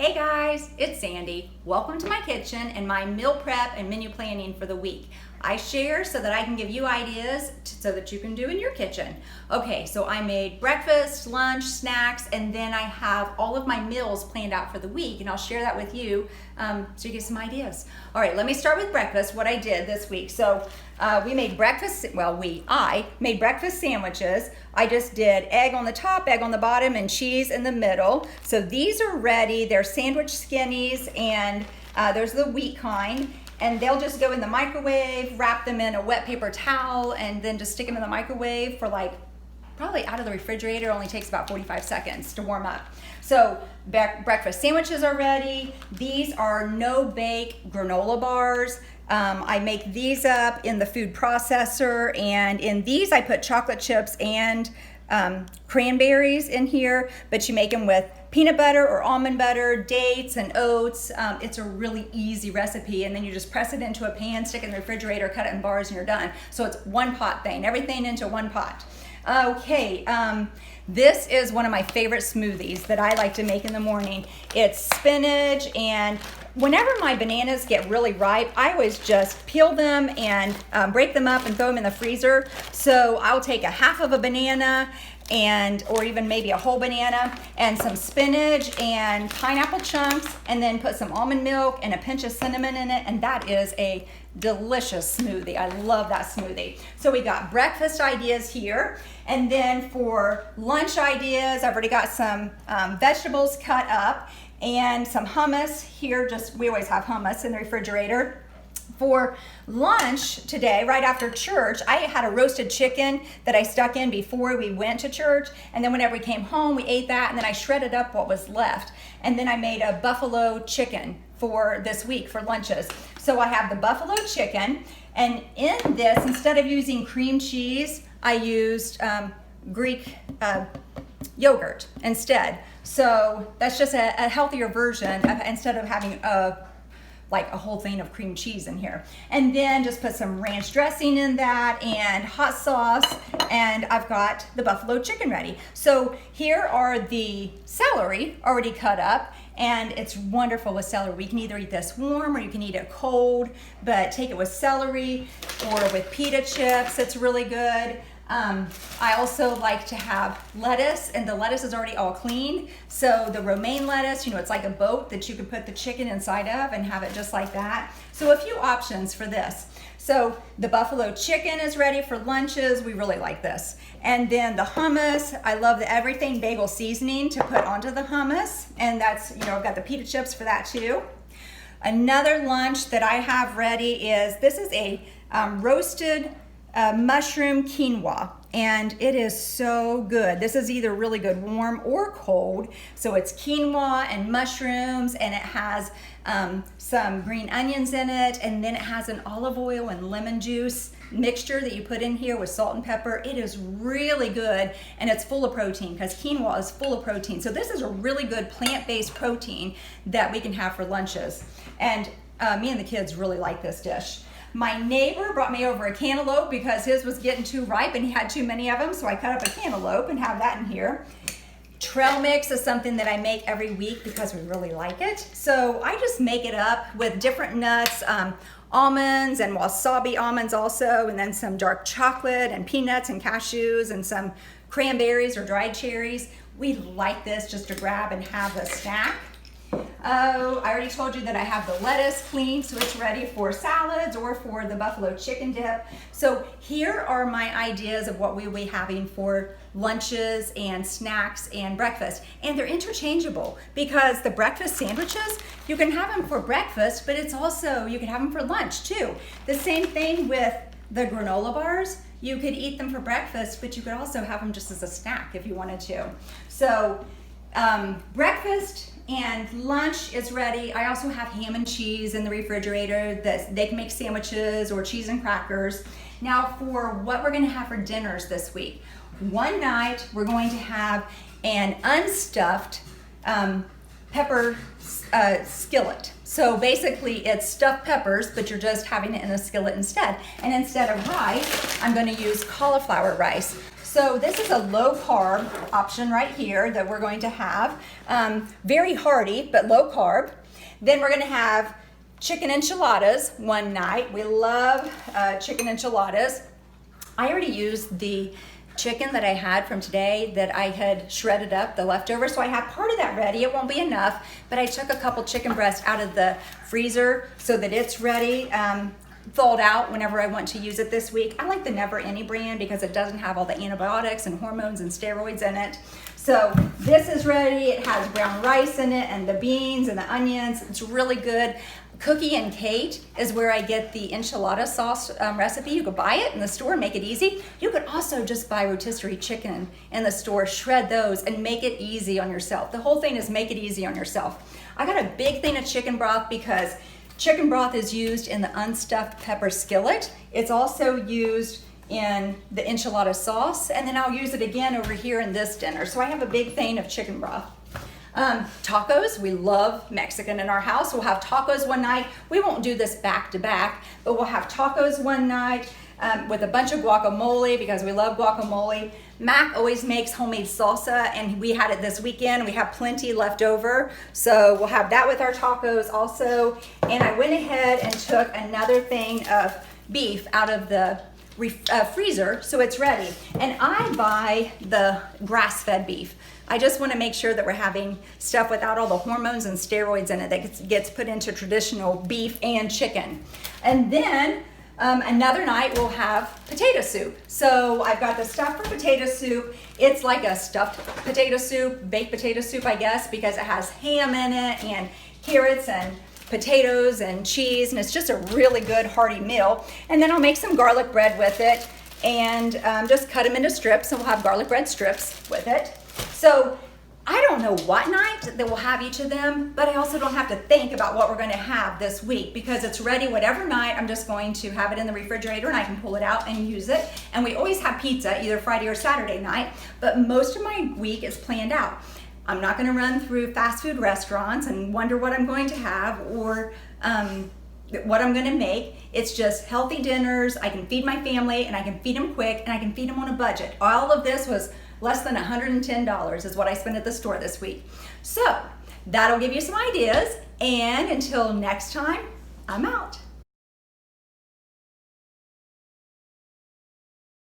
Hey guys, it's Sandy. Welcome to my kitchen and my meal prep and menu planning for the week. I share so that I can give you ideas so that you can do in your kitchen. Okay, so I made breakfast, lunch, snacks, and then I have all of my meals planned out for the week, and I'll share that with you so you get some ideas. All right, let me start with breakfast, what I did this week. So I made breakfast sandwiches. I just did egg on the top, egg on the bottom, and cheese in the middle. So these are ready. They're sandwich skinnies, and there's the wheat kind. And they'll just go in the microwave, wrap them in a wet paper towel, and then just stick them in the microwave for probably out of the refrigerator. It only takes about 45 seconds to warm up. So breakfast sandwiches are ready. These are no-bake granola bars. I make these up in the food processor, and in these I put chocolate chips and cranberries in here, but you make them with peanut butter or almond butter, dates and oats. It's a really easy recipe, and then you just press it into a pan, stick it in the refrigerator, cut it in bars, and you're done. So it's one pot thing, everything into one pot. Okay, this is one of my favorite smoothies that I like to make in the morning. It's spinach, and whenever my bananas get really ripe, I always just peel them and break them up and throw them in the freezer. So I'll take a half of a banana or even maybe a whole banana and some spinach and pineapple chunks, and then put some almond milk and a pinch of cinnamon in it, and that is a delicious smoothie. I love that smoothie. So we got breakfast ideas here, and then for lunch ideas, I've already got some vegetables cut up and some hummus here. We always have hummus in the refrigerator. For lunch today, right after church, I had a roasted chicken that I stuck in before we went to church, and then whenever we came home, we ate that, and then I shredded up what was left, and then I made a buffalo chicken for this week for lunches. So I have the buffalo chicken, and in this, instead of using cream cheese, I used Greek yogurt instead. So that's just a healthier version instead of having a whole thing of cream cheese in here. And then just put some ranch dressing in that and hot sauce, and I've got the buffalo chicken ready. So here are the celery already cut up, and it's wonderful with celery. We can either eat this warm or you can eat it cold, but take it with celery or with pita chips. It's really good. I also like to have lettuce, and the lettuce is already all clean. So the romaine lettuce, it's like a boat that you can put the chicken inside of and have it just like that. So a few options for this. So the buffalo chicken is ready for lunches. We really like this. And then the hummus, I love the everything bagel seasoning to put onto the hummus. And that's, I've got the pita chips for that too. Another lunch that I have ready this is a roasted mushroom quinoa, and it is so good. This is either really good warm or cold. So it's quinoa and mushrooms, and it has some green onions in it, and then it has an olive oil and lemon juice mixture that you put in here with salt and pepper. It is really good, and it's full of protein because quinoa is full of protein. So this is a really good plant-based protein that we can have for lunches, and me and the kids really like this dish. My neighbor brought me over a cantaloupe because his was getting too ripe and he had too many of them, so I cut up a cantaloupe and have that in here. Trail mix is something that I make every week because we really like it. So I just make it up with different nuts, almonds and wasabi almonds also, and then some dark chocolate and peanuts and cashews and some cranberries or dried cherries. We like this just to grab and have a snack. Oh, I already told you that I have the lettuce cleaned, so it's ready for salads or for the buffalo chicken dip. So here are my ideas of what we'll be having for lunches and snacks and breakfast. And they're interchangeable because the breakfast sandwiches, you can have them for breakfast, but it's also, you can have them for lunch too. The same thing with the granola bars. You could eat them for breakfast, but you could also have them just as a snack if you wanted to. So breakfast and lunch is ready. I also have ham and cheese in the refrigerator that they can make sandwiches or cheese and crackers. Now for what we're gonna have for dinners this week. One night we're going to have an unstuffed pepper skillet. So basically it's stuffed peppers, but you're just having it in a skillet instead. And instead of rice, I'm gonna use cauliflower rice. So this is a low carb option right here that we're going to have. Very hearty, but low carb. Then we're gonna have chicken enchiladas one night. We love chicken enchiladas. I already used the chicken that I had from today that I had shredded up, the leftover, so I have part of that ready. It won't be enough, but I took a couple chicken breasts out of the freezer so that it's ready, thawed out whenever I want to use it this week. I like the Never Any brand because it doesn't have all the antibiotics and hormones and steroids in it. So this is ready. It has brown rice in it and the beans and the onions. It's really good. Cookie and Kate is where I get the enchilada sauce recipe. You could buy it in the store and make it easy. You could also just buy rotisserie chicken in the store, shred those, and make it easy on yourself. The whole thing is make it easy on yourself. I got a big thing of chicken broth because chicken broth is used in the unstuffed pepper skillet. It's also used in the enchilada sauce, and then I'll use it again over here in this dinner. So I have a big thing of chicken broth. Tacos, we love Mexican in our house. We'll have tacos one night. We won't do this back to back, but we'll have tacos one night with a bunch of guacamole because we love guacamole. Mac always makes homemade salsa, and we had it this weekend. We have plenty left over, so we'll have that with our tacos also. And I went ahead and took another thing of beef out of the freezer, so it's ready. And I buy the grass-fed beef. I just want to make sure that we're having stuff without all the hormones and steroids in it that gets put into traditional beef and chicken. And then another night we'll have potato soup. So I've got the stuff for potato soup. It's like a stuffed potato soup, baked potato soup, I guess, because it has ham in it and carrots and potatoes and cheese, and it's just a really good hearty meal. And then I'll make some garlic bread with it and just cut them into strips, and we'll have garlic bread strips with it. So I don't know what night that we'll have each of them, but I also don't have to think about what we're going to have this week because it's ready whatever night. I'm just going to have it in the refrigerator and I can pull it out and use it. And we always have pizza either Friday or Saturday night, but most of my week is planned out. I'm not going to run through fast food restaurants and wonder what I'm going to have or what I'm going to make. It's just healthy dinners. I can feed my family and I can feed them quick and I can feed them on a budget. All of this was less than $110 is what I spent at the store this week. So that'll give you some ideas, and until next time, I'm out.